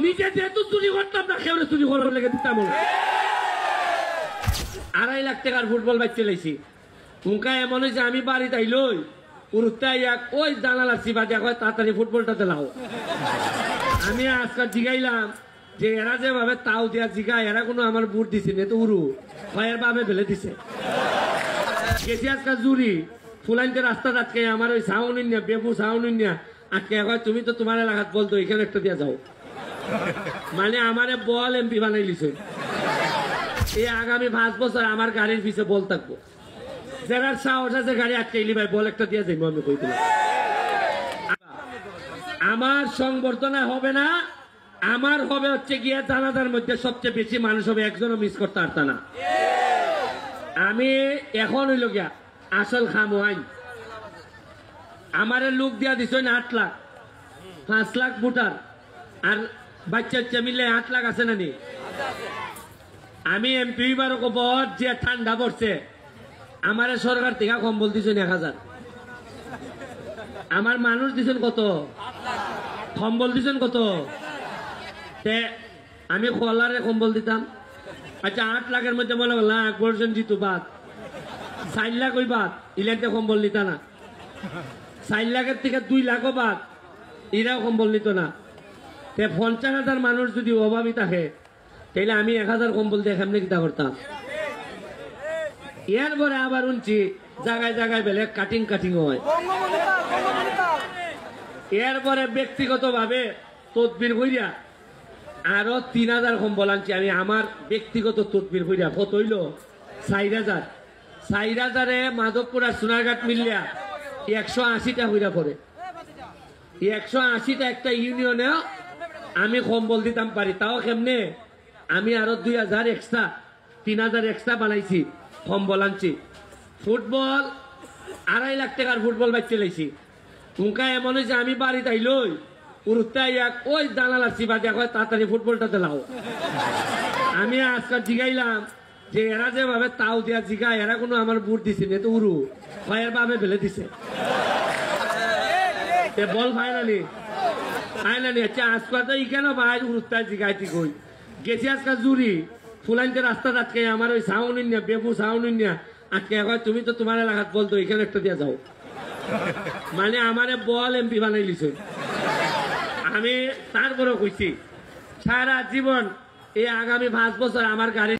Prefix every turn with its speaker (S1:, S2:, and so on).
S1: নিজে যেহেতু চুরি করতাম না, কেউ চুরি করবার লেগে দিতাম। 2.5 লাখ টাকার ফুটবল বাচ্চা লাইছি। উনকা এমন হয়েছে আমি বাড়ি তাই লই ওই জানালা চিপা দিয়া কয় তাড়াতাড়ি ফুটবলটা লাও। আমি আজকাল জিগাইলাম যে এরা যেভাবে তাও দিয়া জিগায়, এরা কোনো আমার বুট দিছে না, তো উরু ভয়ের ভাবে ফেলে দিছে। গেছি আজকাল জুরি ফুলাইনতে রাস্তা আটকে আমার ওই সাউনিয়া বেবু সাউনিয়া আটকে কয় তুমি তো তোমার এলাকাত বলতো এখানে একটা দিয়া যাও। মানে আমারে বল এমপি বানাই লিছে। এই আগামী 5 বছর আমার গাড়ির পিছে বল থাকবো। যারা সাহস আছে গাড়ি আটকাইলি ভাই বল একটা দিয়ে যাইবো। আমি কইতে আমার সংবর্ধনা হবে না, আমার হবে হচ্ছে গিয়ে জানাজার মধ্যে সবচেয়ে বেশি মানুষ হবে, একজনও মিস করতে পারত না। আমি এখন হইল গিয়া আসল খাম আইন আমারে লোক দিয়া দিছ 8 লাখ 5 লাখ ভোটার আর বাচ্চা মিলে 8 লাখ আছে না নি। আমি এমপি বারো কবর যে ঠান্ডা পড়ছে আমারে সরকার থেকে কম্বল দিছেন 1000। আমার মানুষ দিছেন কত, কম্বল দিছেন কত। আমি খোলারে কম্বল দিতাম। আচ্ছা 8 লাখের মধ্যে বলে লাখ বর্জন জিতু বাদ 4 লাখ ওই বাদ ইলেতে কম্বল নিত না। 4 লাখের থেকে 2 লাখও বাদ এরাও কম্বল নিত না। 50,000 মানুষ যদি অভাবী থাকে তাহলে আমি 1000 কম্বল দিয়ে কেমনে কিতা করতাম। এরপরে আবার উনছি জায়গায় জায়গায় বেলে কাটিং হয়। এরপরে ব্যক্তিগত ভাবে তদবির কইরা আরো 3000 কম্বল আনছি আমি আমার ব্যক্তিগত তদবির কইরা। কত হইল 4000। 4000-এ মাধবপুর আর সোনারঘাট মিলিয়া 180টা হইরা পড়ে। 180টা একটা ইউনিয়নে আমি কম্বল দিতাম পারি। তাও কেমনে আমি আরো 2000 এক্সট্রা 3000 এক্সট্রা বানাইছি কম্বল আনছি। ফুটবল 2.5 লাখ টাকার ফুটবল বাচ্চা লাইছি। উনকা এমন হয়েছে আমি বাড়ি তাই লই ওই জানালা চিপা দিয়া কয় তাড়াতাড়ি ফুটবলটা লাও। আমি আজকাল জিগাইলাম যে এরা যেভাবে তাও দিয়া জিগায়, এরা কোনো আমার বুট দিছে না, তো উরু ভয়ের ভাবে ফেলে দিছে। বল ফাইনালি আচ্ছা আজকাল তো কেন ভাই উরুত্তায় জিগাইতি কই। গেছি আজকাল জুরি ফুলাইনতে রাস্তা আটকে আমার ওই সাউনিয়া বেবু সাউনিয়া আটকে কয় তুমি তো তোমার এলাকাত বলতো এখানে একটা দিয়ে যাও। মানে আমারে বল এমপি বানাই লিছে। আমি তারপরেও কইছি সারা জীবন এই আগামী 5 বছর আমার গাড়ি